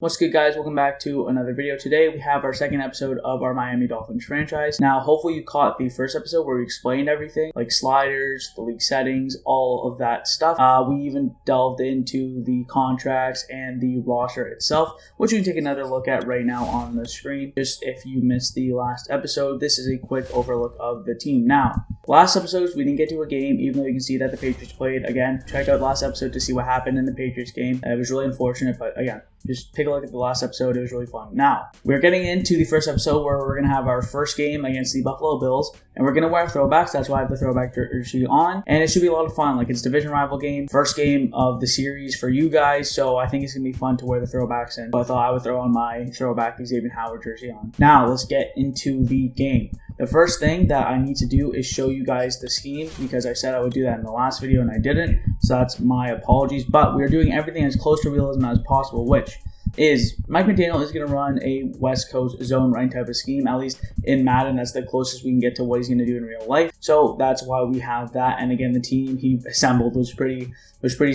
What's good, guys? Welcome back to another video. Today we have our second episode of our Miami Dolphins franchise. Now, hopefully you caught the first episode where we explained everything, like sliders, the league settings, all of that stuff. We even delved into the contracts and the roster itself, which we can take another look at right now on the screen. Just if you missed the last episode, this is a quick overlook of the team. Now, last episodes we didn't get to a game, even though you can see that the Patriots played. Again, check out last episode to see what happened in the Patriots game. It was really unfortunate, but again, just take a look at the last episode. It was really fun. Now, we're getting into the first episode where we're going to have our first game against the Buffalo Bills, and we're going to wear throwbacks. That's why I have the throwback jersey on, and it should be a lot of fun. Like, it's a division rival game, first game of the series for you guys, so I think it's going to be fun to wear the throwbacks in. So I thought I would throw on my throwback Xavier Howard jersey on. Now, let's get into the game. The first thing that I need to do is show you guys the schemes, because I said I would do that in the last video and I didn't, so that's my apologies. But we're doing everything as close to realism as possible, which is Mike McDaniel is going to run a West Coast zone running type of scheme. At least in Madden, that's the closest we can get to what he's going to do in real life. So that's why we have that. And again, the team he assembled was pretty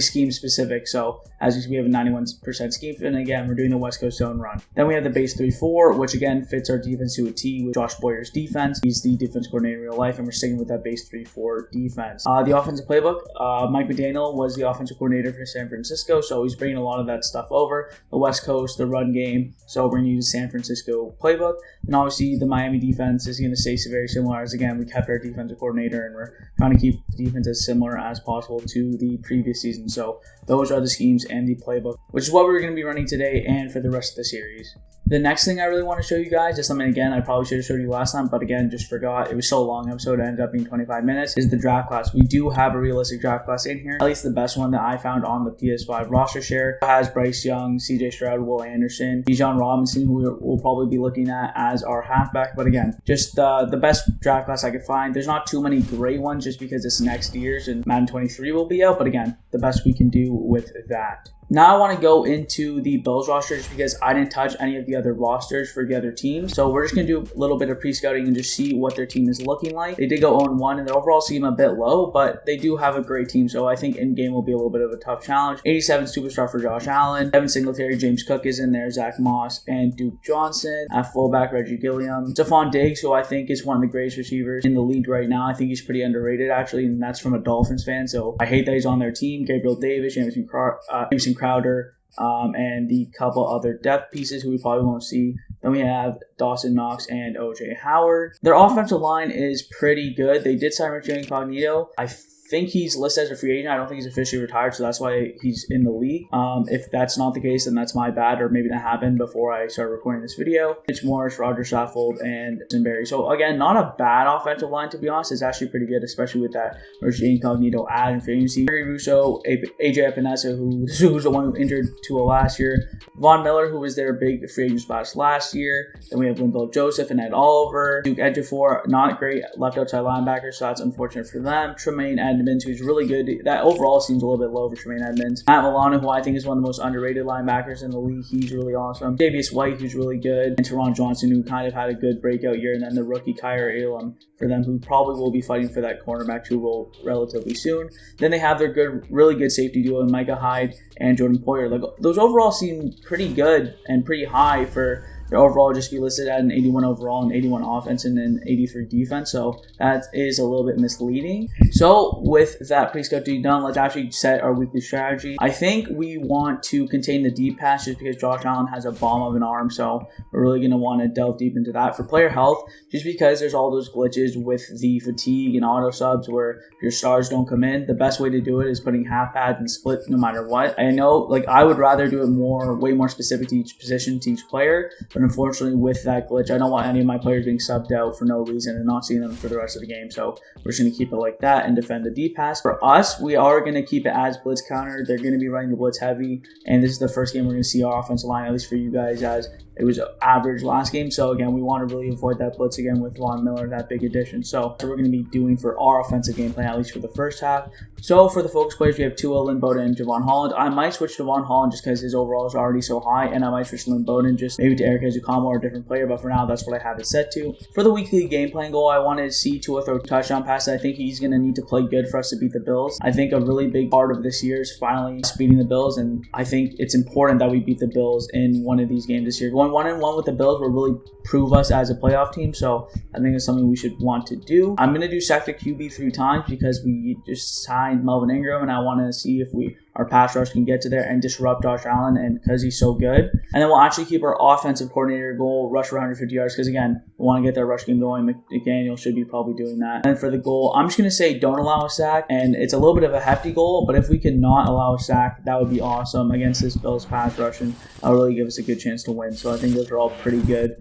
scheme specific. So as you see, we have a 91% scheme, and again, we're doing the West Coast zone run. Then we have the base 3-4, which again fits our defense to a T with Josh Boyer's defense. He's the defense coordinator in real life, and we're sticking with that base 3-4 defense. The offensive playbook, Mike McDaniel was the offensive coordinator for San Francisco, so he's bringing a lot of that stuff over. The West Coast, the run game, so we're going to use the San Francisco playbook. And obviously the Miami defense is going to stay very similar, as again, we kept our defensive coordinator and we're trying to keep the defense as similar as possible to the previous season. So those are the schemes and the playbook, which is what we're going to be running today and for the rest of the series. The next thing I really want to show you guys is something, again, I probably should have showed you last time, but again, just forgot. It was so long, episode ended up being 25 minutes, is the draft class. We do have a realistic draft class in here, at least the best one that I found on the PS5 roster share. It has Bryce Young, CJ Stroud, Will Anderson, Bijan Robinson, who we'll probably be looking at as our halfback. But again, just the best draft class I could find. There's not too many great ones just because it's next year's and Madden 23 will be out, but again, the best we can do with that. Now I want to go into the Bills roster just because I didn't touch any of the other rosters for the other teams. So we're just going to do a little bit of pre-scouting and just see what their team is looking like. They did go 0-1 and their overall seem a bit low, but they do have a great team. So I think in-game will be a little bit of a tough challenge. 87 superstar for Josh Allen. Devin Singletary, James Cook is in there. Zach Moss and Duke Johnson. At fullback, Reggie Gilliam. Stephon Diggs, who I think is one of the greatest receivers in the league right now. I think he's pretty underrated, actually, and that's from a Dolphins fan. So I hate that he's on their team. Gabriel Davis, Jameson Crowder, and the couple other depth pieces who we probably won't see. Then we have Dawson Knox and OJ Howard. Their offensive line is pretty good. They did sign Richard Incognito. I think he's listed as a free agent. I don't think he's officially retired, so that's why he's in the league. If that's not the case, then that's my bad, or maybe that happened before I started recording this video. Mitch Morris, Roger Saffold, and Berry. So again, not a bad offensive line, to be honest. It's actually pretty good, especially with that Richard Incognito ad in free agency. Gary Russo, AJ Epinesa, who's the one who injured Tua last year. Von Miller, who was their big free agent splash last year. Then we have Linval Joseph and Ed Oliver. Duke Ejiofor, not great left outside linebacker, so that's unfortunate for them. Tremaine Edmonds, who's really good. That overall seems a little bit low for Tremaine Edmonds. Matt Milano, who I think is one of the most underrated linebackers in the league. He's really awesome. Davius White, who's really good. And Teron Johnson, who kind of had a good breakout year. And then the rookie Kyra Elam for them, who probably will be fighting for that cornerback 2 role relatively soon. Then they have their really good safety duo in Micah Hyde and Jordan Poyer. Like, those overall seem pretty good and pretty high for their overall, just be listed at an 81 overall and 81 offense and an 83 defense. So that is a little bit misleading. So with that pre-scout done, let's actually set our weekly strategy. I think we want to contain the deep pass just because Josh Allen has a bomb of an arm. So we're really going to want to delve deep into that. For player health, just because there's all those glitches with the fatigue and auto subs where your stars don't come in, the best way to do it is putting half pads and split no matter what. I know, like, I would rather do it way more specific to each position, to each player, but unfortunately with that glitch, I don't want any of my players being subbed out for no reason and not seeing them for the rest of the game. So we're just going to keep it like that and defend the deep pass. For us, we are going to keep it as blitz counter. They're going to be running the blitz heavy, and this is the first game we're going to see our offensive line, at least for you guys, as it was average last game. So again, we want to really avoid that blitz again with Von Miller, that big addition. So we're going to be doing for our offensive game plan, at least for the first half. So for the focus players, we have Tua, Lynn Bowden, and Javon Holland. I might switch to Javon Holland just because his overall is already so high, and I might switch to Lynn Bowden just maybe to Eric Uzukama or a different player, but for now, that's what I have it set to. For the weekly game plan goal, I wanted to see Tua throw touchdown passes. I think he's going to need to play good for us to beat the Bills. I think a really big part of this year is finally beating the Bills, and I think it's important that we beat the Bills in one of these games this year. Going 1-1 with the Bills will really prove us as a playoff team, so I think it's something we should want to do. I'm going to do sack the QB 3 times because we just signed Melvin Ingram, and I want to see if our pass rush can get to there and disrupt Josh Allen, and because he's so good. And then we'll actually keep our offensive coordinator goal, rush for 150 yards, because again, we want to get that rush game going. McDaniel should be probably doing that. And for the goal, I'm just going to say don't allow a sack, and it's a little bit of a hefty goal, but if we can not allow a sack, that would be awesome against this Bills pass rush, and that'll really give us a good chance to win. So I think those are all pretty good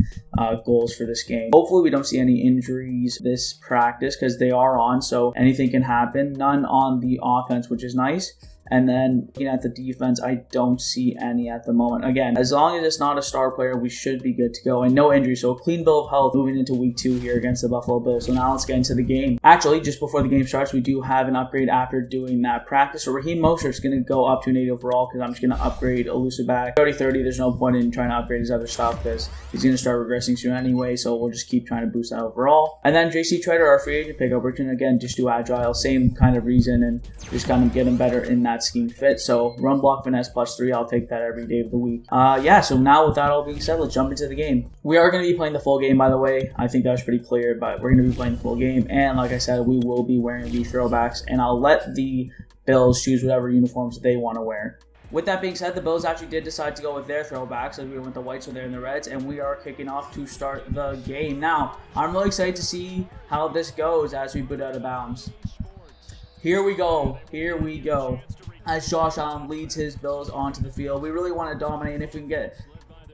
goals for this game. Hopefully we don't see any injuries this practice, because they are on, so anything can happen. None on the offense, which is nice. And then looking at the defense, I don't see any at the moment. Again, as long as it's not a star player, we should be good to go. And no injury, so a clean bill of health moving into week 2 here against the Buffalo Bills. So now let's get into the game. Actually, just before the game starts, we do have an upgrade after doing that practice. So Raheem Mostert's going to go up to an 80 overall because I'm just going to upgrade elusive back. 30-30, there's no point in trying to upgrade his other stuff because he's going to start regressing soon anyway. So we'll just keep trying to boost that overall. And then JC Treader, our free agent pickup, we're going to again just do agile, same kind of reason, and just kind of get him better in that scheme fit. So run block finesse +3, I'll take that every day of the week. So now with that all being said, let's jump into the game. We are going to be playing the full game, by the way. I think that was pretty clear, but we're going to be playing the full game. And like I said, we will be wearing the throwbacks, and I'll let the Bills choose whatever uniforms they want to wear. With that being said, the Bills actually did decide to go with their throwbacks, as we went the whites, so they're in the reds, and we are kicking off to start the game. Now, I'm really excited to see how this goes as we boot out of bounds. Here we go. As Josh Allen leads his Bills onto the field. We really want to dominate, and if we can get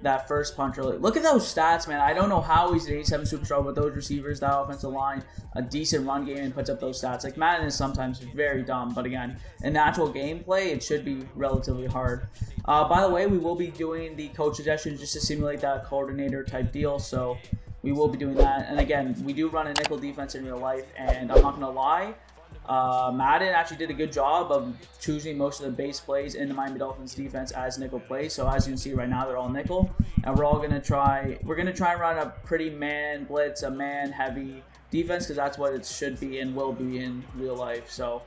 that first punch early. Look at those stats, man. I don't know how he's an 87 superstar with those receivers, that offensive line, a decent run game, and puts up those stats. Like, Madden is sometimes very dumb, but again, in actual gameplay, it should be relatively hard. By the way, we will be doing the coach suggestions just to simulate that coordinator type deal, so we will be doing that. And again, we do run a nickel defense in real life, and I'm not going to lie, Madden actually did a good job of choosing most of the base plays in the Miami Dolphins defense as nickel plays. So as you can see right now, they're all nickel, and we're going to try and run a pretty man blitz, a man heavy defense, because that's what it should be and will be in real life. So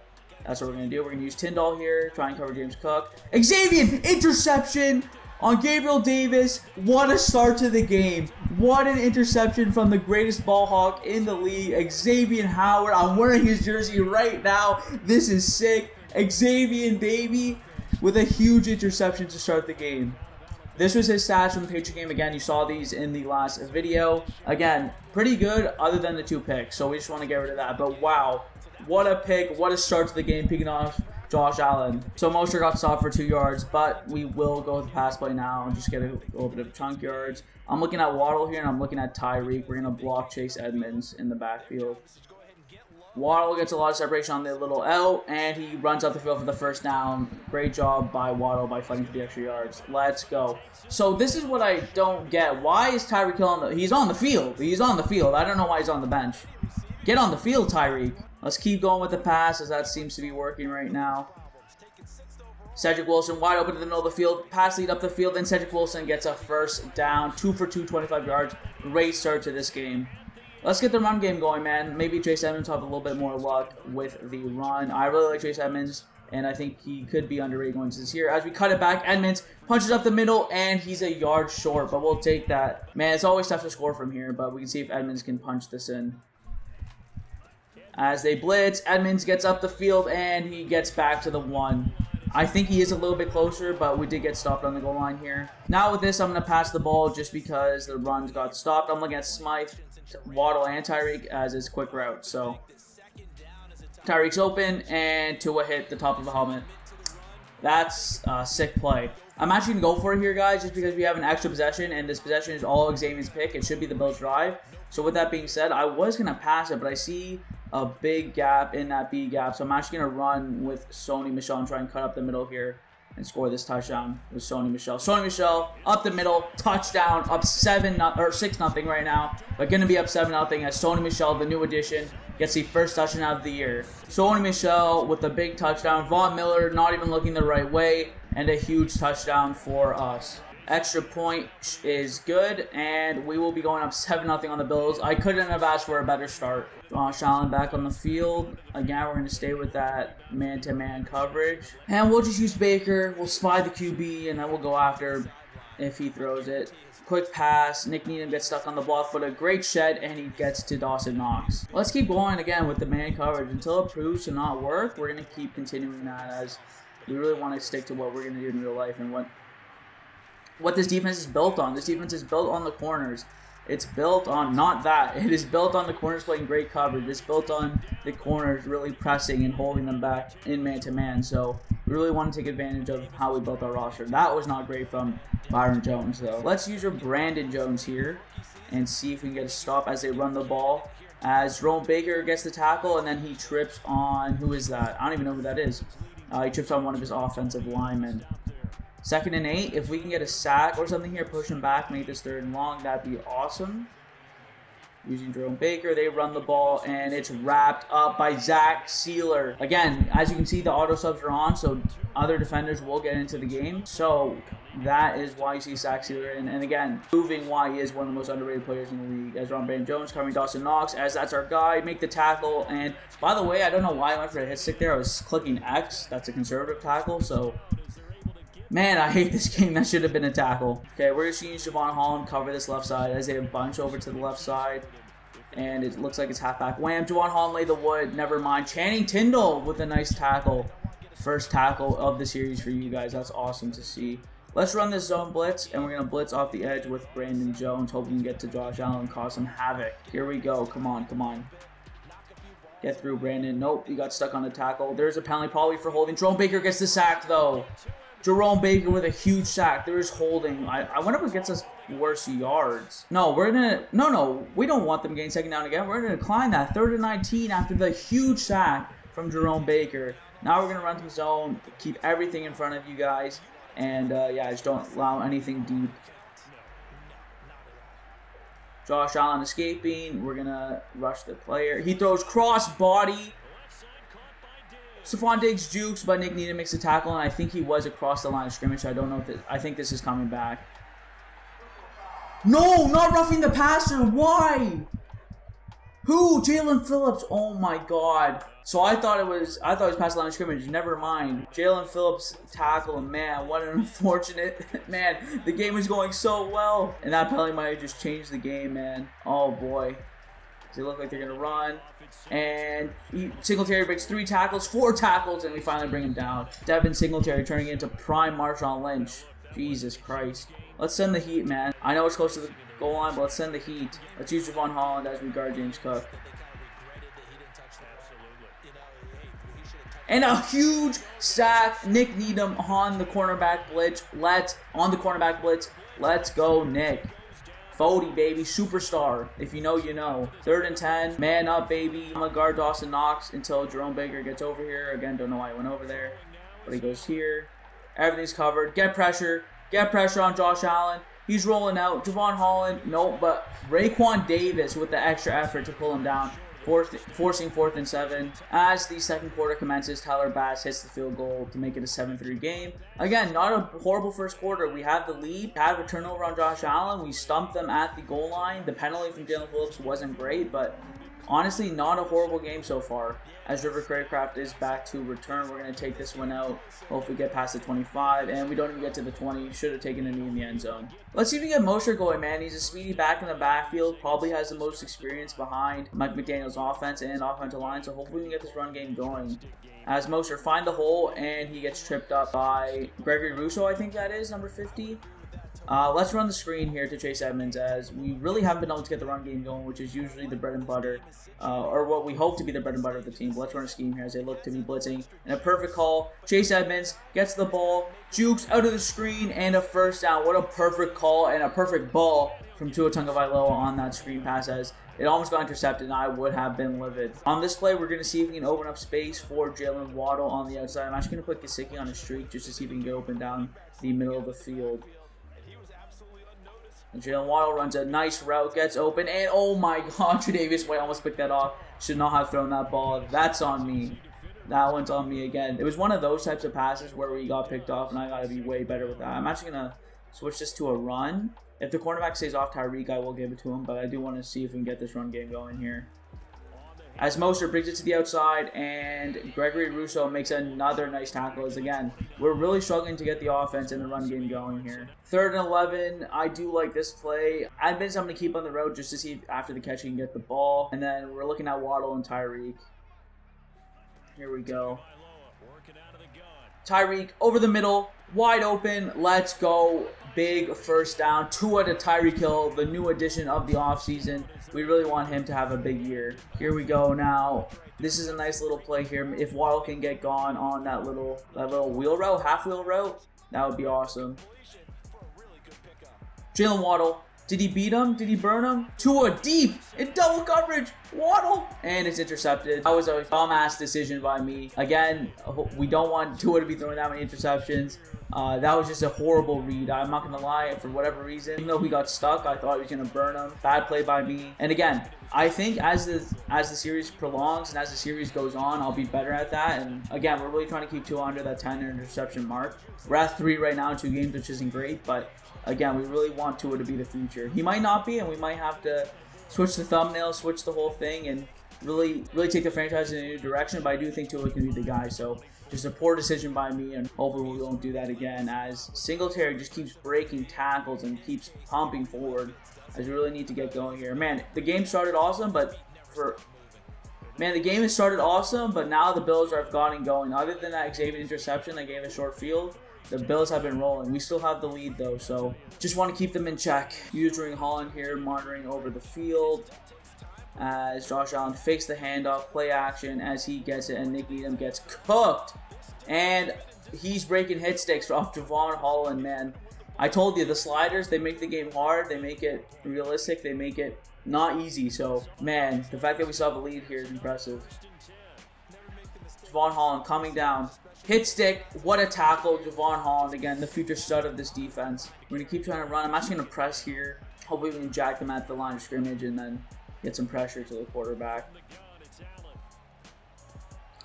that's what we're going to do. We're going to use Tyndall here, try and cover James Cook. Xavier, interception on Gabriel Davis. What a start to the game. What an interception from the greatest ball hawk in the league, Xavier Howard. I'm wearing his jersey right now. This is sick. Xavier, baby, with a huge interception to start the game. This was his stats from the Patriot game. Again, you saw these in the last video. Again, pretty good other than the 2 picks, so we just want to get rid of that. But wow, what a pick. What a start to the game, picking off Josh Allen. So Mostert got stopped for 2 yards, but we will go with the pass play now and just get a little bit of chunk yards. I'm looking at Waddle here, and I'm looking at Tyreek. We're going to block Chase Edmonds in the backfield. Waddle gets a lot of separation on the little L, and he runs up the field for the first down. Great job by Waddle by fighting for the extra yards. Let's go. So this is what I don't get. Why is Tyreek Hill on the... He's on the field. He's on the field. I don't know why he's on the bench. Get on the field, Tyreek. Let's keep going with the pass, as that seems to be working right now. Cedric Wilson wide open to the middle of the field. Pass lead up the field, and Cedric Wilson gets a first down. 2 for 2, 25 yards. Great start to this game. Let's get the run game going, man. Maybe Chase Edmonds will have a little bit more luck with the run. I really like Chase Edmonds, and I think he could be underrated going into this year. As we cut it back, Edmonds punches up the middle, and he's a yard short, but we'll take that. Man, it's always tough to score from here, but we can see if Edmonds can punch this in. As they blitz, Edmonds gets up the field, and he gets back to the 1. I think he is a little bit closer, but we did get stopped on the goal line here. Now with this, I'm going to pass the ball just because the runs got stopped. I'm looking at Smythe, Waddle, and Tyreek as his quick route. So Tyreek's open, and Tua hit the top of the helmet. That's a sick play. I'm actually going to go for it here, guys, just because we have an extra possession, and this possession is all Xavier's pick. It should be the Bills' drive. So with that being said, I was going to pass it, but I see a big gap in that B gap. So I'm actually going to run with Sony Michel and try and cut up the middle here and score this touchdown with Sony Michel. Sony Michel up the middle, touchdown, up 6-0 right now, but going to be up 7-0 as Sony Michel, the new addition, gets the first touchdown of the year. Sony Michel with a big touchdown. Von Miller not even looking the right way, and a huge touchdown for us. Extra point is good, and we will be going up 7-0 on the Bills. I couldn't have asked for a better start. Josh Allen back on the field. Again, we're going to stay with that man-to-man coverage. And we'll just use Baker. We'll spy the QB, and then we'll go after if he throws it. Quick pass. Nick Needham gets stuck on the block, but a great shed, and he gets to Dawson Knox. Let's keep going again with the man coverage. Until it proves to not work, we're going to keep continuing that, as we really want to stick to what we're going to do in real life and what this defense is built on. This defense is built on the corners. It's built on not that. It is built on the corners playing great coverage. It's built on the corners really pressing and holding them back in man-to-man. So we really want to take advantage of how we built our roster. That was not great from Byron Jones, though. Let's use our Brandon Jones here and see if we can get a stop as they run the ball. As Jerome Baker gets the tackle, and then he trips on, who is that? I don't even know who that is. He trips on one of his offensive linemen. 2nd and 8. If we can get a sack or something here, push him back, make this 3rd and long, that'd be awesome. Using Jerome Baker, they run the ball, and it's wrapped up by Zach Sealer. Again, as you can see, the auto subs are on, so other defenders will get into the game. So that is why you see Zach Sealer, and again, proving why he is one of the most underrated players in the league. As Brandon Jones covering Dawson Knox, as that's our guy, make the tackle. And by the way, I don't know why I went for a hit stick there. I was clicking X. That's a conservative tackle, so... Man, I hate this game. That should have been a tackle. Okay, we're just going to use Javon Holland, cover this left side as they bunch over to the left side. And it looks like it's halfback wham. Javon Holland lay the wood. Never mind. Channing Tindall with a nice tackle. First tackle of the series for you guys. That's awesome to see. Let's run this zone blitz, and we're going to blitz off the edge with Brandon Jones, hoping to get to Josh Allen and cause some havoc. Here we go. Come on, come on. Get through, Brandon. Nope, he got stuck on the tackle. There's a penalty probably for holding. Jerome Baker gets the sack, though. Jerome Baker with a huge sack. There is holding. I wonder if it gets us worse yards. No, we're going to... No, we don't want them getting 2nd down again. We're going to decline that. 3rd and 19 after the huge sack from Jerome Baker. Now we're going to run through zone, keep everything in front of you guys, and yeah, just don't allow anything deep. Josh Allen escaping. We're going to rush the player. He throws cross body. Stephon Diggs jukes, but Nick Needham makes a tackle, and I think he was across the line of scrimmage, so I don't know if this, I think this is coming back. No, not roughing the passer. Why? Who? Jalen Phillips. Oh my God. So I thought it was past the line of scrimmage. Never mind. Jalen Phillips tackle, and man, what an unfortunate man. The game is going so well, and that penalty might have just changed the game, man. Oh boy. They look like they're going to run. And Singletary breaks 3 tackles, 4 tackles, and we finally bring him down. Devin Singletary turning into prime Marshawn Lynch. Jesus Christ. Let's send the heat, man. I know it's close to the goal line, but let's send the heat. Let's use Javon Holland as we guard James Cook. And a huge sack. Nick Needham on the cornerback blitz. Let's go, Nick. Fody, baby, superstar. If you know, you know. 3rd and 10. Man up, baby. I'm going to guard Dawson Knox until Jerome Baker gets over here. Again, don't know why he went over there. But he goes here. Everything's covered. Get pressure. Get pressure on Josh Allen. He's rolling out. Javon Holland. Nope. But Raekwon Davis with the extra effort to pull him down. Forcing 4th and 7. As the 2nd quarter commences, Tyler Bass hits the field goal to make it a 7-3 game. Again, not a horrible first quarter. We had the lead, had a turnover on Josh Allen. We stumped them at the goal line. The penalty from Jalen Phillips wasn't great, but honestly, not a horrible game so far. As River Craycraft is back to return, we're going to take this one out. Hopefully get past the 25, and we don't even get to the 20. Should have taken a knee in the end zone. Let's see if we get Mosher going, man. He's a speedy back in the backfield. Probably has the most experience behind Mike McDaniel's offense and offensive line, so hopefully we can get this run game going. As Mosher find the hole, and he gets tripped up by Gregory Rousseau, I think that is, number 50. Let's run the screen here to Chase Edmonds, as we really haven't been able to get the run game going, which is usually the bread and butter, or what we hope to be the bread and butter of the team. But let's run a scheme here as they look to be blitzing. And a perfect call. Chase Edmonds gets the ball, jukes out of the screen, and a 1st down. What a perfect call and a perfect ball from Tua Tagovailoa on that screen pass, as it almost got intercepted, and I would have been livid. On this play, we're going to see if we can open up space for Jalen Waddle on the outside. I'm actually going to put Gesicki on a streak just to see if we can get open down the middle of the field. And Jalen Waddle runs a nice route, gets open, and oh my God, Tre'Davious White almost picked that off. Should not have thrown that ball. That's on me. That one's on me again. It was one of those types of passes where we got picked off, and I got to be way better with that. I'm actually going to switch this to a run. If the cornerback stays off Tyreek, I will give it to him, but I do want to see if we can get this run game going here. As Mostert brings it to the outside, and Gregory Rousseau makes another nice tackle. As again, we're really struggling to get the offense and the run game going here. 3rd and 11, I do like this play. I admit I'm going to keep on the road just to see if after the catch he can get the ball. And then we're looking at Waddle and Tyreek. Here we go. Tyreek over the middle, wide open. Let's go. Big first down. Tua to Tyreek Hill, the new addition of the offseason. We really want him to have a big year. Here we go now. This is a nice little play here. If Waddle can get gone on that little wheel route, half wheel route, that would be awesome. Jalen Waddle. Did he beat him? Did he burn him? Tua deep in double coverage. Waddle. And it's intercepted. That was a dumb-ass decision by me. Again, we don't want Tua to be throwing that many interceptions. That was just a horrible read. I'm not going to lie. For whatever reason, even though he got stuck, I thought he was going to burn him. Bad play by me. And again, I think as the series prolongs and as the series goes on, I'll be better at that. And again, we're really trying to keep Tua under that 10 interception mark. We're at 3 right now in 2 games, which isn't great, but again, we really want Tua to be the future. He might not be, and we might have to switch the thumbnail, switch the whole thing, and really take the franchise in a new direction. But I do think Tua can be the guy. So just a poor decision by me, and hopefully we won't do that again. As Singletary just keeps breaking tackles and keeps pumping forward, as we really need to get going here. Man, the game started awesome, but the game has started awesome, but now the Bills have gotten going. Other than that Xavier interception that gave a short field, the Bills have been rolling. We still have the lead though, so just want to keep them in check. Using Holland here, monitoring over the field as Josh Allen fakes the handoff, play action as he gets it, and Nick Needham gets cooked. And he's breaking hit sticks off Javon Holland, man. I told you, the sliders, they make the game hard. They make it realistic. They make it not easy. So, man, the fact that we still have a lead here is impressive. Javon Holland coming down. Hit stick, what a tackle. Javon Holland, again, the future stud of this defense. We're going to keep trying to run. I'm actually going to press here. Hopefully we can jack them at the line of scrimmage and then get some pressure to the quarterback.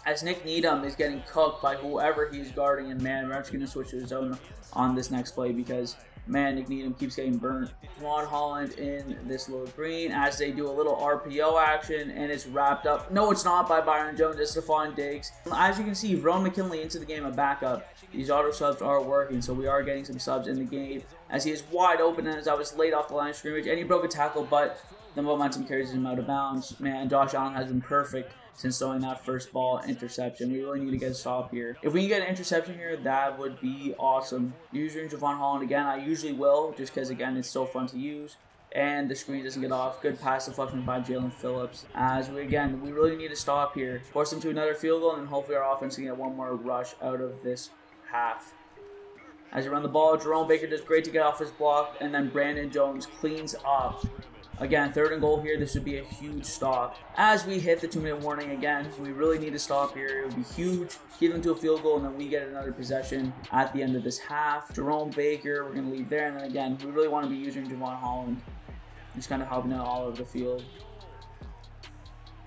As Nick Needham is getting cooked by whoever he's guarding, and man, we're actually going to switch to his zone on this next play because, man, Nick Needham keeps getting burnt. Javon Holland in this little green as they do a little RPO action, and it's wrapped up. No, it's not by Byron Jones. It's Stephon Diggs. As you can see, Ron McKinley into the game, a backup. These auto subs are working, so we are getting some subs in the game as he is wide open and as I was laid off the line of scrimmage, and he broke a tackle, but the momentum carries him out of bounds. Man, Josh Allen has been perfect since throwing that first ball interception. We really need to get a stop here. If we can get an interception here, that would be awesome. Using Javon Holland again, I usually will, just because, again, it's so fun to use. And the screen doesn't get off. Good pass deflection by Jalen Phillips. As we really need to stop here. Force them to another field goal, and then hopefully our offense can get one more rush out of this half. As we run the ball, Jerome Baker does great to get off his block, and then Brandon Jones cleans up. Again, 3rd and goal here. This would be a huge stop. As we hit the 2-minute warning again, we really need to stop here. It would be huge. Get them to a field goal, and then we get another possession at the end of this half. Jerome Baker, we're going to leave there. And then again, we really want to be using Javon Holland. He's kind of helping out all over the field.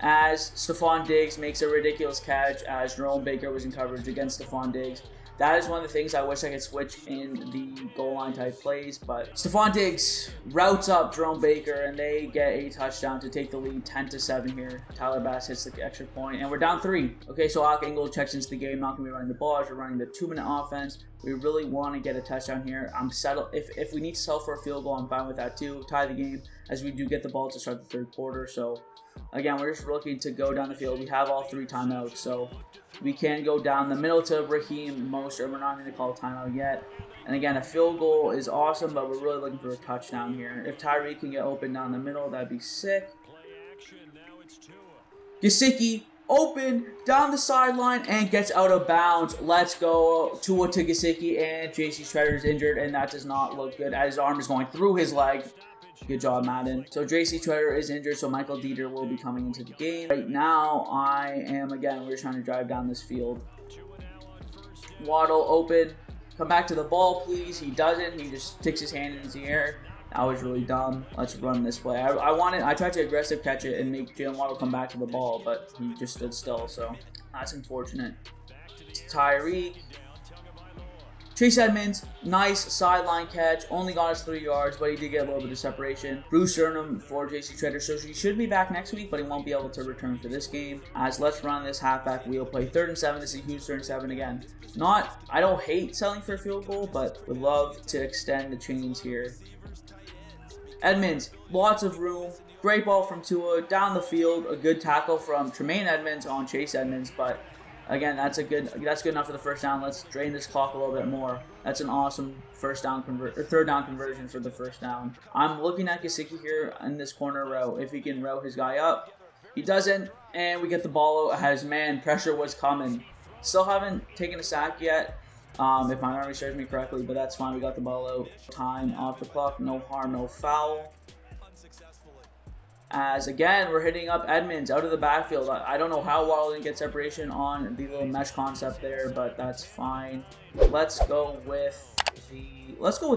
As Stephon Diggs makes a ridiculous catch as Jerome Baker was in coverage against Stephon Diggs. That is one of the things I wish I could switch in the goal line type plays, but Stephon Diggs routes up Jerome Baker and they get a touchdown to take the lead 10-7 here. Tyler Bass hits the extra point and we're down 3. Okay, so Alec Engel checks into the game, not going to be running the ball as we're running the 2-minute offense. We really want to get a touchdown here. I'm settled. If we need to settle for a field goal, I'm fine with that too. Tie the game as we do get the ball to start the 3rd quarter. So again, we're just looking to go down the field. We have all 3 timeouts, so we can go down the middle to Raheem Mostert. We're not going to call a timeout yet. And again, a field goal is awesome, but we're really looking for a touchdown here. If Tyreek can get open down the middle, that'd be sick. Gesicki open down the sideline and gets out of bounds. Let's go. Tua to Gesicki, and J.C. Shredder is injured, and that does not look good as his arm is going through his leg. Good job, Madden. So J.C. Shredder is injured, so Michael Dieter will be coming into the game. Right now, we're trying to drive down this field. Waddle open. Come back to the ball, please. He doesn't. He just sticks his hand in the air. That was really dumb. Let's run this play. I tried to aggressive catch it and make Jalen Waddle come back to the ball, but he just stood still, so that's unfortunate. Tyreek. Chase Edmonds, nice sideline catch. Only got us 3 yards, but he did get a little bit of separation. Bruce Surnham for JC Treader, so he should be back next week, but he won't be able to return for this game. As let's run this halfback wheel play. 3rd and 7. This is a huge 3rd and 7 again. I don't hate selling for a field goal, but would love to extend the chains here. Edmonds, lots of room. Great ball from Tua down the field. A good tackle from Tremaine Edmonds on Chase Edmonds, but again, that's good enough for the first down. Let's drain this clock a little bit more. That's an awesome 3rd down conversion for the first down. I'm looking at Gesicki here in this corner route. If he can route his guy up, he doesn't, and we get the ball out as man. Pressure was coming. Still haven't taken a sack yet, if my memory serves me correctly, but that's fine. We got the ball out. Time off the clock. No harm, no foul. As again, we're hitting up Edmonds out of the backfield. I don't know how Waddle didn't get separation on the little mesh concept there, but that's fine. Let's go with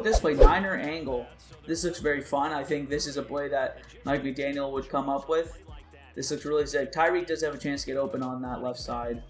this play, Niner angle. This looks very fun. I think this is a play that Mike McDaniel would come up with. This looks really sick. Tyreek does have a chance to get open on that left side.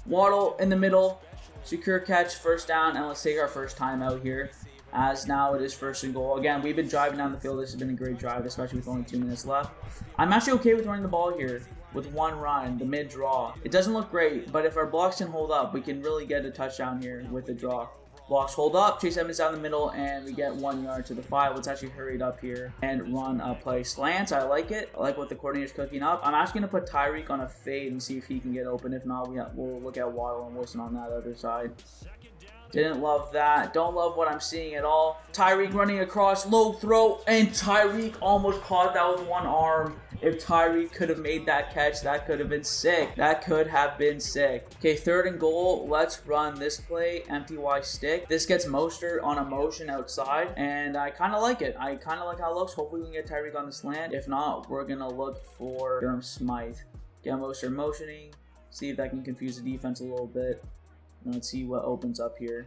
Waddle in the middle, secure catch, 1st down, and let's take our first timeout here. As now it is 1st and goal. Again, we've been driving down the field. This has been a great drive, especially with only 2 minutes left. I'm actually okay with running the ball here with 1 run, the mid-draw. It doesn't look great, but if our blocks can hold up, we can really get a touchdown here with the draw. Blocks hold up, Chase Edmonds down the middle, and we get 1 yard to the 5. Let's actually hurry it up here and run a play. Slants, I like it. I like what the coordinator's cooking up. I'm actually going to put Tyreek on a fade and see if he can get open. If not, we'll look at Waddle and Wilson on that other side. Didn't love that. Don't love what I'm seeing at all. Tyreek running across, low throw, and Tyreek almost caught that with 1 arm. If Tyreek could have made that catch, that could have been sick. That could have been sick. Okay, 3rd and goal. Let's run this play. Empty Y stick. This gets Mostert on a motion outside, and I kind of like it. I kind of like how it looks. Hopefully we can get Tyreek on the slant. If not, we're going to look for Durham Smythe. Get Mostert motioning. See if that can confuse the defense a little bit. Let's see what opens up here.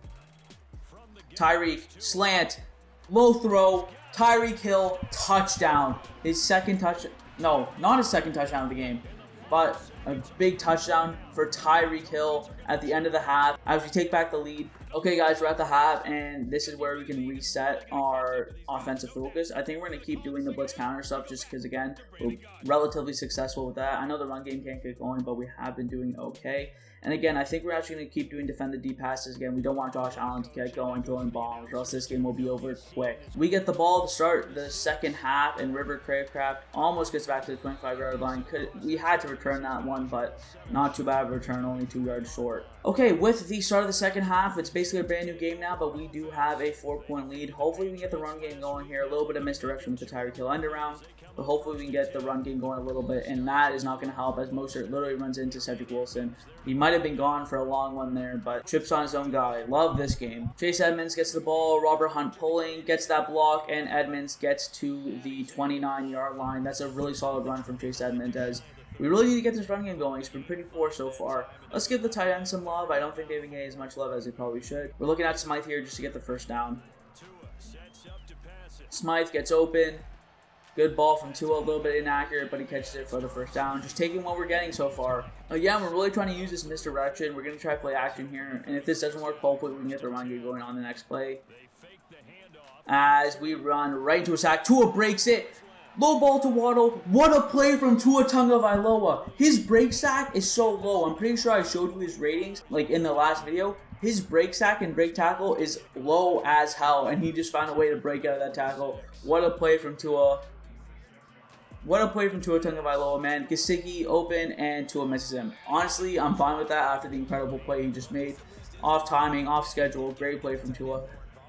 Tyreek, slant, low throw, Tyreek Hill, touchdown. His second touch, no, not his second touchdown of the game, but a big touchdown for Tyreek Hill at the end of the half as we take back the lead. Okay, guys, we're at the half, and this is where we can reset our offensive focus. I think we're going to keep doing the blitz counter stuff just because, again, we're relatively successful with that. I know the run game can't get going, but we have been doing okay. And again, I think we're actually going to keep doing defend the deep passes. Again, we don't want Josh Allen to get going throwing bombs, or else this game will be over quick. We get the ball to start the second half, and River Craycraft almost gets back to the 25-yard line. We had to return that one, but not too bad of a return, only 2 yards short. Okay, with the start of the second half, it's basically a brand new game now, but we do have a 4-point lead. Hopefully we can get the run game going here. A little bit of misdirection with the Tyreek Hill end around, but hopefully we can get the run game going a little bit, and that is not going to help as Mostert literally runs into Cedric Wilson. He might have been gone for a long one there, but trips on his own guy. Love this game. Chase Edmonds gets the ball, Robert Hunt pulling, gets that block, and Edmonds gets to the 29-yard line. That's a really solid run from Chase Edmonds as we really need to get this run game going. It's been pretty poor so far. Let's give the tight end some love. I don't think they've been getting as much love as they probably should. We're looking at Smythe here just to get the first down. Smythe gets open. Good ball from Tua, a little bit inaccurate, but he catches it for the first down. Just taking what we're getting so far. Again, we're really trying to use this misdirection. We're going to try play action here, and if this doesn't work, hopefully we can get the run game going on the next play. As we run right into a sack, Tua breaks it. Low ball to Waddle. What a play from Tua Tagovailoa. His break sack is so low. I'm pretty sure I showed you his ratings like in the last video. His break sack and break tackle is low as hell, and he just found a way to break out of that tackle. What a play from Tua. What a play from Tua Tagovailoa, man. Gesicki open, and Tua misses him. Honestly, I'm fine with that after the incredible play he just made. Off timing, off schedule, great play from Tua.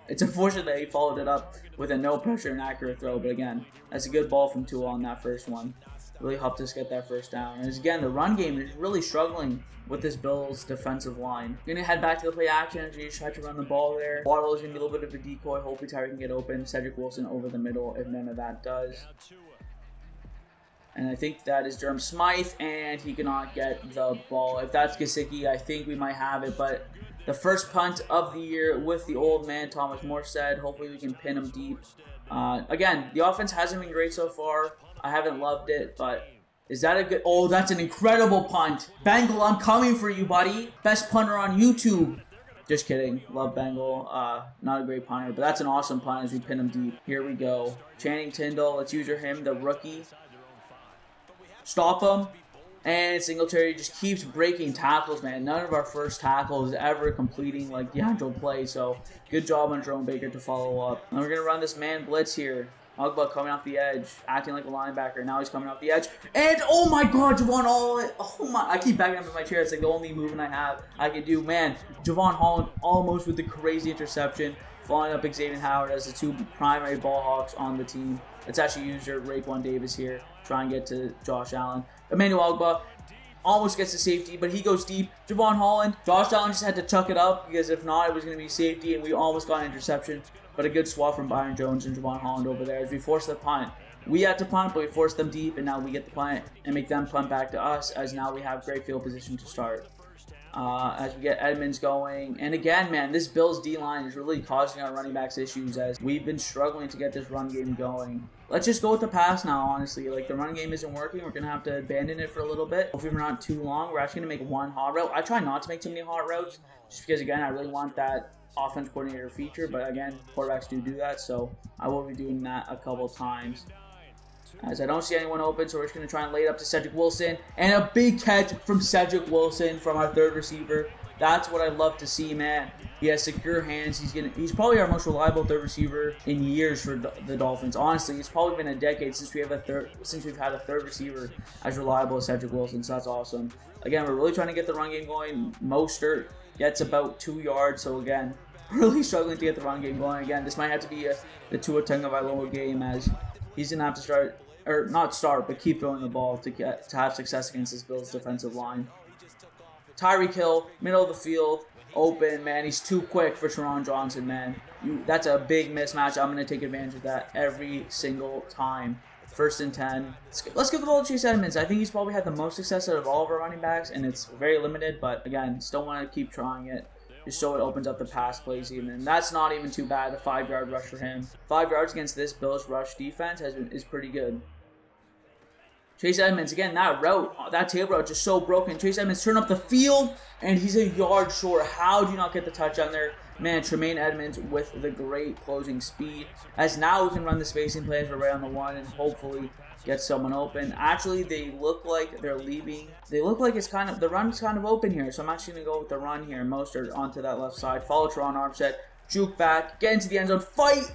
It's unfortunate that he followed it up with a no pressure and accurate throw, but again, that's a good ball from Tua on that first one. Really helped us get that first down. And again, the run game is really struggling with this Bills defensive line. We're going to head back to the play action as we just try to run the ball there. Waddle is going to be a little bit of a decoy. Hopefully Tyreek can get open. Cedric Wilson over the middle if none of that does. And I think that is Durham Smythe, and he cannot get the ball. If that's Gesicki, I think we might have it, but the first punt of the year with the old man, Thomas Morstead. Hopefully we can pin him deep. Again, the offense hasn't been great so far. I haven't loved it, but is that a good... Oh, that's an incredible punt. Bengal, I'm coming for you, buddy. Best punter on YouTube. Just kidding. Love Bengal. Not a great punter, but that's an awesome punt as we pin him deep. Here we go. Channing Tindall. Let's use him, the rookie. Stop him. And Singletary just keeps breaking tackles, man. None of our first tackles ever completing like the actual play. So good job on Jerome Baker to follow up. And we're going to run this man blitz here. Ogba coming off the edge, acting like a linebacker. Now he's coming off the edge. And oh my god, Javon Holland. Oh my, I keep backing up in my chair. It's like the only movement I can do. Man, Javon Holland almost with the crazy interception. Following up Xavier Howard as the two primary ball hawks on the team. Let's actually use your Raekwon Davis here. Try and get to Josh Allen. Emmanuel Ogba almost gets the safety, but he goes deep. Javon Holland. Josh Allen just had to chuck it up because if not, it was going to be safety, and we almost got an interception. But a good swap from Byron Jones and Javon Holland over there as we force the punt. We had to punt, but we forced them deep, and now we get the punt and make them punt back to us as now we have great field position to start. As we get Edmonds going. And again, man, this Bills D-line is really causing our running backs issues as we've been struggling to get this run game going. Let's just go with the pass now, honestly. Like, the run game isn't working. We're going to have to abandon it for a little bit. Hopefully we're not too long. We're actually going to make one hot route. I try not to make too many hot routes just because, again, I really want that offense coordinator feature. But, again, quarterbacks do that, so I will be doing that a couple times. As I don't see anyone open, so we're just going to try and lay it up to Cedric Wilson. And a big catch from Cedric Wilson from our third receiver. That's what I love to see, man. He has secure hands. He's probably our most reliable third receiver in years for the Dolphins. Honestly, it's probably been a decade since we've had a third receiver as reliable as Cedric Wilson. So that's awesome. Again, we're really trying to get the run game going. Mostert gets about 2 yards. So again, really struggling to get the run game going. Again, this might have to be the Tua Tagovailoa game as he's going to have to start, or not start, but keep throwing the ball to have success against this Bills defensive line. Tyreek Hill, middle of the field, open, man. He's too quick for Teron Johnson, man. That's a big mismatch. I'm going to take advantage of that every single time. 1st and 10. Let's give the ball to Chase Edmonds. I think he's probably had the most success out of all of our running backs, and it's very limited, but again, still want to keep trying it. Just so it opens up the pass plays even. And that's not even too bad, a 5-yard rush for him. 5 yards against this Bills rush defense is pretty good. Chase Edmonds, again, that tail route just so broken. Chase Edmonds turn up the field, and he's a yard short. How do you not get the touchdown there? Man, Tremaine Edmonds with the great closing speed. As now we can run the spacing plays right on the one and hopefully get someone open. Actually, they look like they're leaving. They look like the run's kind of open here. So I'm actually going to go with the run here. Mostert onto that left side. Follow Teron Armstead. Juke back. Get into the end zone. Fight!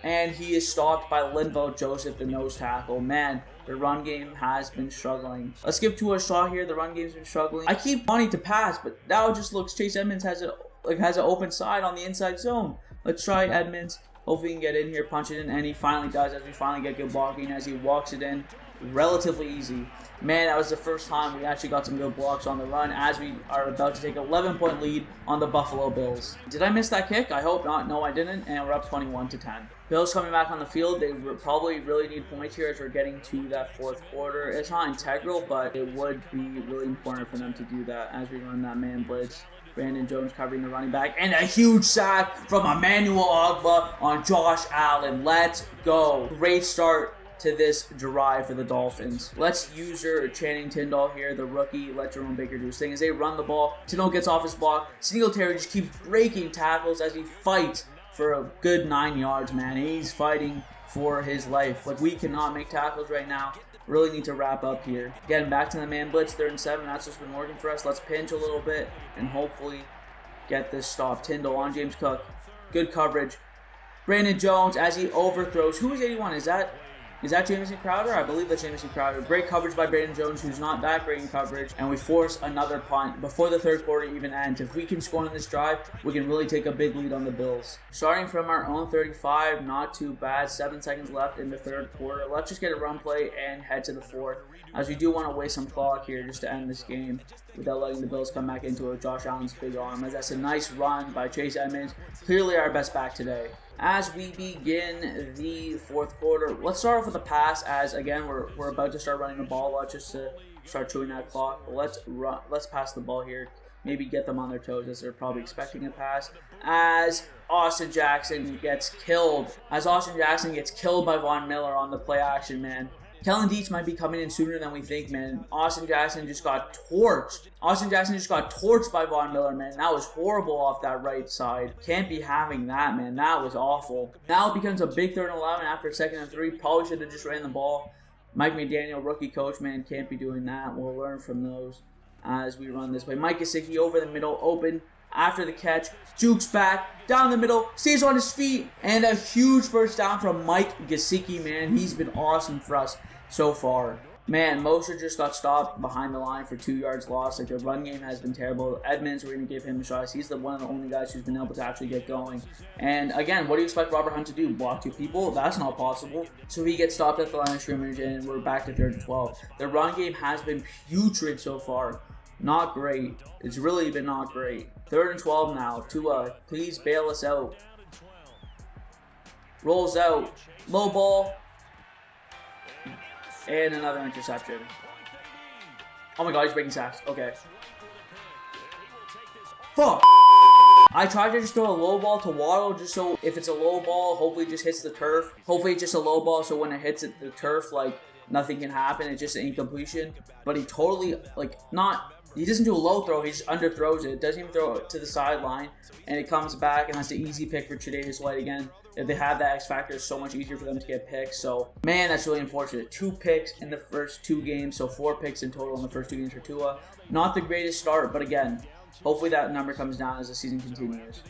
And he is stopped by Linval Joseph, the nose tackle. Man, the run game has been struggling. Let's give Tua a shot here. The run game's been struggling. I keep wanting to pass, but now it just looks Chase Edmonds has an open side on the inside zone. Let's try Edmonds. Hopefully he can get in here, punch it in, and he finally does as we finally get good blocking as he walks it in. Relatively easy. Man, that was the first time we actually got some good blocks on the run as we are about to take an 11-point lead on the Buffalo Bills. Did I miss that kick? I hope not. No, I didn't, and we're up 21-10. Bills coming back on the field. They probably really need points here as we're getting to that fourth quarter. It's not integral, but it would be really important for them to do that as we run that man blitz. Brandon Jones covering the running back. And a huge sack from Emmanuel Ogba on Josh Allen. Let's go. Great start to this drive for the Dolphins. Let's use your Channing Tindall here, the rookie. Let Jerome Baker do his thing as they run the ball. Tindall gets off his block. Singletary just keeps breaking tackles as he fights for a good 9 yards, man. He's fighting for his life. Like, we cannot make tackles right now. Really need to wrap up here. Getting back to the man blitz, 3rd and 7. That's what's been working for us. Let's pinch a little bit and hopefully get this stop. Tindall on James Cook. Good coverage. Brandon Jones as he overthrows. Who is 81? Is that Jamison Crowder? I believe that's Jamison Crowder. Great coverage by Brandon Jones, who's not that great in coverage. And we force another punt before the third quarter even ends. If we can score on this drive, we can really take a big lead on the Bills. Starting from our own 35, not too bad. 7 seconds left in the third quarter. Let's just get a run play and head to the fourth, as we do want to waste some clock here just to end this game without letting the Bills come back into it. Josh Allen's big arm, as that's a nice run by Chase Edmonds. Clearly our best back today. As we begin the fourth quarter, let's start off with a pass as, again, we're about to start running the ball a lot just to start chewing that clock. Let's pass the ball here. Maybe get them on their toes as they're probably expecting a pass. As Austin Jackson gets killed. As Austin Jackson gets killed by Von Miller on the play action, man. Kellen Dietz might be coming in sooner than we think, man. Austin Jackson just got torched. Austin Jackson just got torched by Von Miller, man. That was horrible off that right side. Can't be having that, man. That was awful. Now it becomes a big 3rd and 11 after 2nd and 3. Probably should have just ran the ball. Mike McDaniel, rookie coach, man, can't be doing that. We'll learn from those as we run this way. Mike Gesicki over the middle, open after the catch. Jukes back, down the middle, stays on his feet, and a huge first down from Mike Gesicki, man. He's been awesome for us so far. Man, Mostert just got stopped behind the line for 2 yards lost. Like, the run game has been terrible. Edmonds, we're going to give him a shot. He's one of the only guys who's been able to actually get going. And, again, what do you expect Robert Hunt to do? Block 2 people? That's not possible. So he gets stopped at the line of scrimmage, and we're back to 3rd and 12. The run game has been putrid so far. Not great. It's really been not great. 3rd and 12 now. Tua, please bail us out. Rolls out. Low ball. And another interception. Oh my god, he's breaking sacks. Okay. Fuck! I tried to just throw a low ball to Waddle just so if it's a low ball, hopefully it just hits the turf. Hopefully it's just a low ball so when it hits the turf, like, nothing can happen. It's just an incompletion. But he totally, like, he doesn't do a low throw. He just underthrows it. Doesn't even throw it to the sideline. And it comes back, and that's an easy pick for Tre'Davious White again. If they have that X factor, it's so much easier for them to get picks. So, man, that's really unfortunate. 2 picks in the first 2 games. So, 4 picks in total in the first 2 games for Tua. Not the greatest start, but again, hopefully that number comes down as the season continues.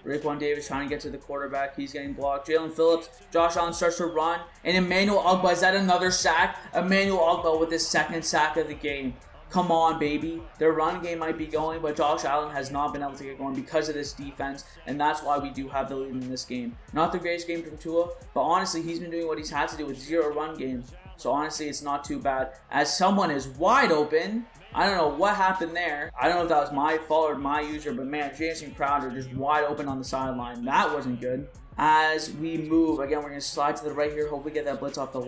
Raekwon Davis trying to get to the quarterback. He's getting blocked. Jalen Phillips. Josh Allen starts to run. And Emmanuel Ogbah, is that another sack? Emmanuel Ogbah with his 2nd sack of the game. Come on, baby. Their run game might be going, but Josh Allen has not been able to get going because of this defense, and that's why we do have the lead in this game. Not the greatest game from Tua, but honestly, he's been doing what he's had to do with 0 run game. So honestly, it's not too bad. As someone is wide open, I don't know what happened there. I don't know if that was my fault or my user, but man, Jameson Crowder just wide open on the sideline. That wasn't good. As we move, again, we're going to slide to the right here. Hopefully get that blitz off the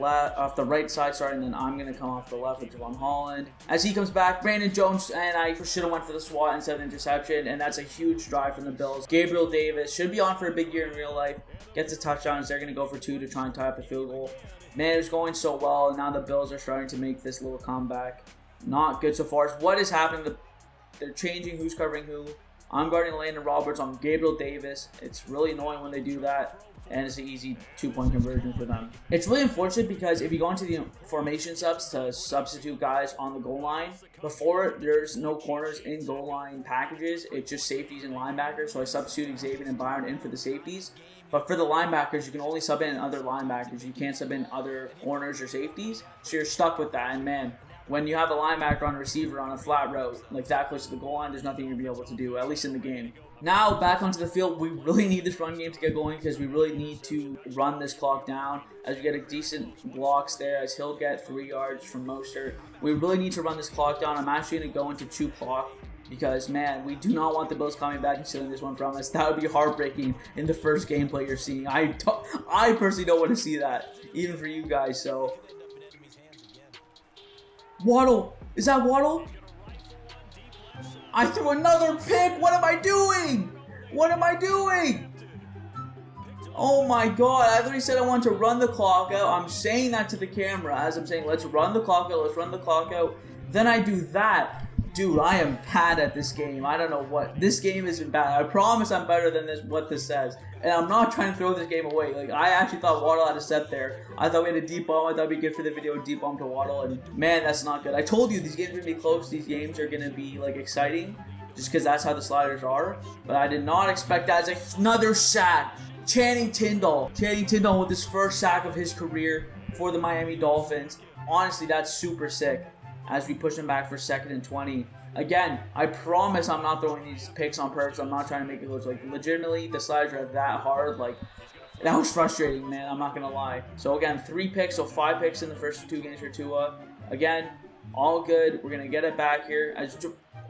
right side, and then I'm going to come off the left with Javon Holland. As he comes back, Brandon Jones, and I should have went for the swat instead of interception, and that's a huge drive from the Bills. Gabriel Davis should be on for a big year in real life. Gets a touchdown, as they're going to go for 2 to try and tie up the field goal. Man, it was going so well, and now the Bills are starting to make this little comeback. Not good so far. What is happening? They're changing who's covering who. I'm guarding Landon Roberts on Gabriel Davis. It's really annoying when they do that, and it's an easy 2-point conversion for them. It's really unfortunate because if you go into the formation subs to substitute guys on the goal line, before there's no corners in goal line packages, it's just safeties and linebackers, so I substitute Xavier and Byron in for the safeties. But for the linebackers, you can only sub in other linebackers. You can't sub in other corners or safeties, so you're stuck with that, and man, when you have a linebacker on a receiver on a flat route, like that close to the goal line, there's nothing you'll be able to do, at least in the game. Now, back onto the field, we really need this run game to get going because we really need to run this clock down as we get a decent blocks there, as he'll get 3 yards from Mostert. We really need to run this clock down. I'm actually going to go into 2 clock because, man, we do not want the Bills coming back and stealing this one from us. That would be heartbreaking in the first gameplay you're seeing. I personally don't want to see that, even for you guys, so... Waddle! Is that Waddle? I threw another pick! What am I doing? What am I doing? Oh my god, I literally said I wanted to run the clock out. I'm saying that to the camera as I'm saying, let's run the clock out, let's run the clock out. Then I do that. Dude, I am bad at this game. I don't know what. This game isn't bad. I promise I'm better than what this says. And I'm not trying to throw this game away. Like, I actually thought Waddle had a set there. I thought we had a deep bomb. I thought it'd be good for the video, deep bomb to Waddle. And man, that's not good. I told you these games are going to be close. These games are going to be, like, exciting. Just because that's how the sliders are. But I did not expect that as another sack. Channing Tindall. Channing Tindall with his first sack of his career for the Miami Dolphins. Honestly, that's super sick. As we push him back for 2nd and 20. Again, I promise I'm not throwing these picks on purpose. I'm not trying to make it look like legitimately the sliders are that hard. Like, that was frustrating, man. I'm not going to lie. So, again, 3 picks, so 5 picks in the first 2 games for Tua. Again, all good. We're going to get it back here.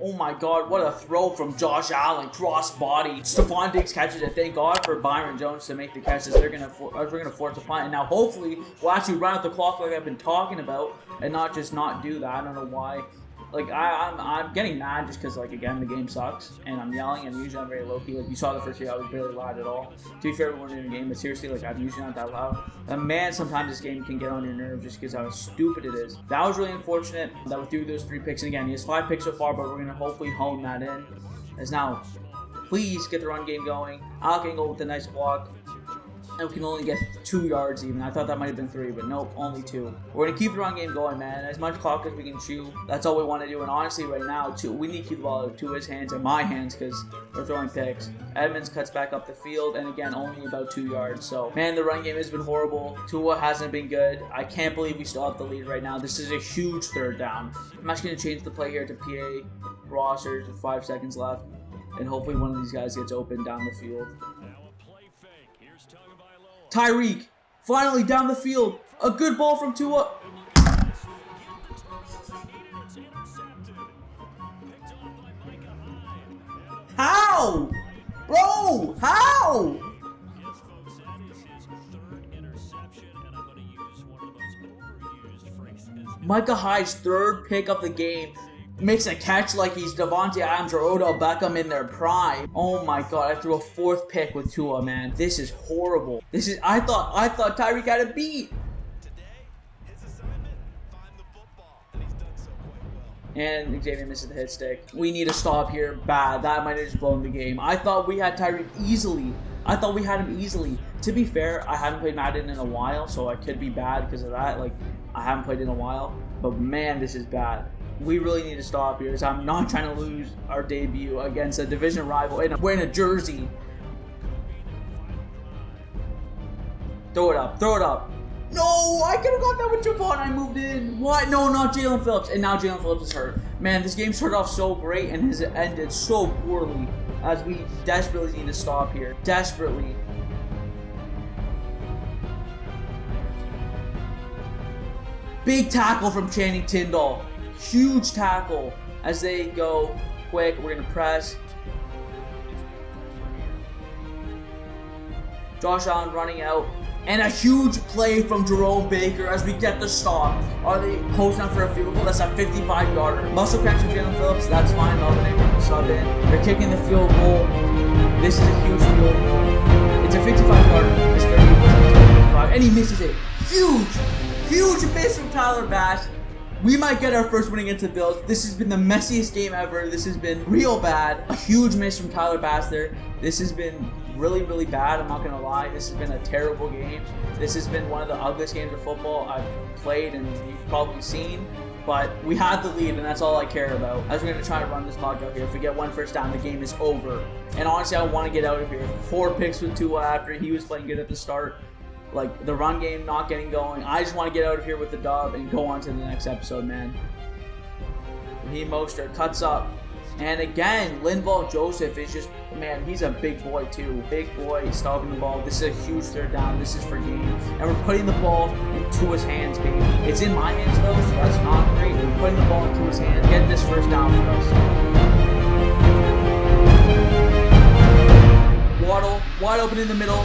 Oh my god, what a throw from Josh Allen, cross body. Stephon Diggs catches it. Thank God for Byron Jones to make the catches. We're gonna force a punt, and now hopefully we'll actually run out the clock like I've been talking about, and not just not do that. I don't know why. Like I'm getting mad just because, like, again, the game sucks and I'm yelling, and usually I'm very low key. Like, you saw the first video, I was barely loud at all. To be fair, we weren't in a game, but seriously, like, I'm usually not that loud. And man, sometimes this game can get on your nerves just because how stupid it is. That was really unfortunate that we threw those 3 picks, and again, he has 5 picks so far, but we're gonna hopefully hone that in. As now, please get the run game going. Alec Engel with a nice block. And we can only get 2 yards even. I thought that might have been 3, but nope, only 2. We're going to keep the run game going, man. As much clock as we can chew. That's all we want to do. And honestly, right now, too, we need to keep the ball out of Tua's hands and my hands because we're throwing picks. Edmonds cuts back up the field, and again, only about 2 yards. So, man, the run game has been horrible. Tua hasn't been good. I can't believe we still have the lead right now. This is a huge 3rd down. I'm actually going to change the play here to PA rosters with 5 seconds left. And hopefully one of these guys gets open down the field. Tyreek, finally down the field. A good ball from Tua. How? Bro, how? Micah Hyde's 3rd pick of the game. Makes a catch like he's Devontae Adams or Odell Beckham in their prime. Oh my god, I threw a 4th pick with Tua, man. This is horrible. I thought Tyreek had a beat. And Xavier misses the hit stick. We need to stop here bad. That might have just blown the game. I thought we had Tyreek easily. I thought we had him easily. To be fair, I haven't played Madden in a while, so I could be bad because of that. Like, I haven't played in a while. But man, this is bad. We really need to stop here, so I'm not trying to lose our debut against a division rival. And we're in a jersey. Throw it up. Throw it up. No, I could have got that with Javon. I moved in. What? No, not Jalen Phillips. And now Jalen Phillips is hurt. Man, this game started off so great and has ended so poorly as we desperately need to stop here. Desperately. Big tackle from Channing Tindall. Huge tackle as they go quick. We're going to press. Josh Allen running out. And a huge play from Jerome Baker as we get the stop. Are they closing out for a field goal? That's a 55-yarder. Muscle catch from Jalen Phillips. That's fine. Melvin sub in. They're kicking the field goal. This is a huge field goal. It's a 55-yarder. It's 30, and he misses it. Huge miss from Tyler Bass. We might get our first win against the Bills. This has been the messiest game ever. This has been real bad. A huge miss from Tyler Bass there. This has been really bad. I'm not going to lie. This has been a terrible game. This has been one of the ugliest games of football I've played and you've probably seen. But we had the lead, and that's all I care about. As we're going to try to run this clock out here. If we get 1 first down, the game is over. And honestly, I want to get out of here. 4 picks with Tua after he was playing good at the start. Like, the run game not getting going. I just want to get out of here with the dub and go on to the next episode, man. Raheem Mostert cuts up. And again, Linval Joseph is just, man, he's a big boy too. Big boy, stopping the ball. This is a huge 3rd down. This is for games. And we're putting the ball into his hands, baby. It's in my hands though, so that's not great. We're putting the ball into his hands. Get this 1st down for us. Waddle, wide open in the middle.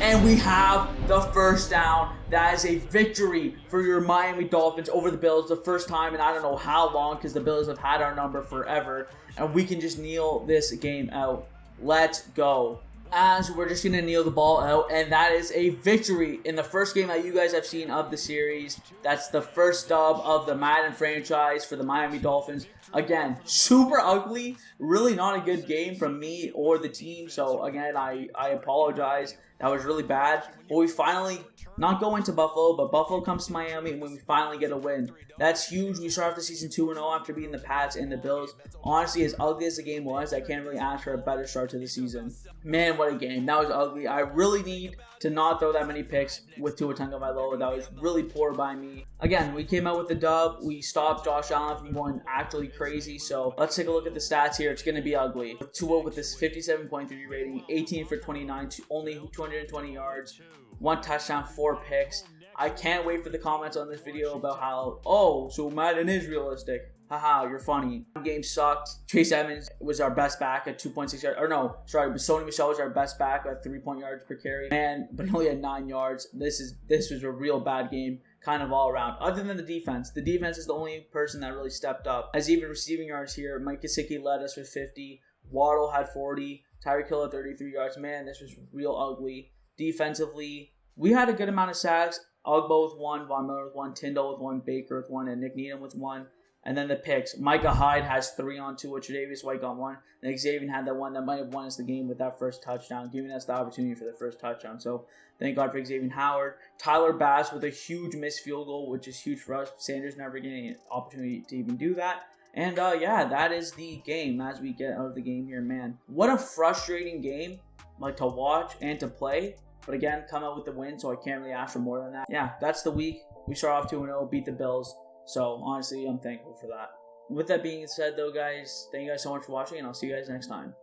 And we have the 1st down. That is a victory for your Miami Dolphins over the Bills. The first time in I don't know how long, because the Bills have had our number forever. And we can just kneel this game out. Let's go. As we're just going to kneel the ball out. And that is a victory in the first game that you guys have seen of the series. That's the first dub of the Madden franchise for the Miami Dolphins. Again, super ugly. Really not a good game from me or the team. So, again, I apologize. That was really bad. But we finally not go into Buffalo, but Buffalo comes to Miami when we finally get a win. That's huge. We start off the season 2-0 after beating the Pats and the Bills. Honestly, as ugly as the game was, I can't really ask for a better start to the season. Man, what a game. That was ugly. I really need to not throw that many picks with Tua Tagovailoa. That was really poor by me. Again, we came out with the dub. We stopped Josh Allen from going actually crazy. So let's take a look at the stats here. It's going to be ugly. Tua with this 57.3 rating, 18 for 29, only 220 yards, 1 touchdown, 4 picks. I can't wait for the comments on this video about how, oh, so Madden is realistic. Haha, you're funny. One game sucked. Chase Edmonds was our best back at 2.6 yards. Or no, sorry, Sony Michel was our best back at 3 yards per carry. But he only had 9 yards. This was a real bad game, kind of all around. Other than the defense is the only person that really stepped up. As even receiving yards here, Mike Gesicki led us with 50. Waddle had 40. Tyreek Hill had 33 yards. Man, this was real ugly. Defensively, we had a good amount of sacks. Ogbo with 1, Von Miller with 1, Tyndall with 1, Baker with 1, and Nick Needham with 1. And then the picks. Micah Hyde has 3 on 2, with Tre'Davious White got 1. And Xavier had that one that might have won us the game with that first touchdown, giving us the opportunity for the first touchdown. So thank God for Xavier Howard. Tyler Bass with a huge missed field goal, which is huge for us. Sanders never getting an opportunity to even do that. And yeah, that is the game as we get out of the game here. Man, what a frustrating game, like, to watch and to play. But again, come out with the win, so I can't really ask for more than that. Yeah, that's the week. We start off 2-0, beat the Bills. So honestly, I'm thankful for that. With that being said, though, guys, thank you guys so much for watching, and I'll see you guys next time.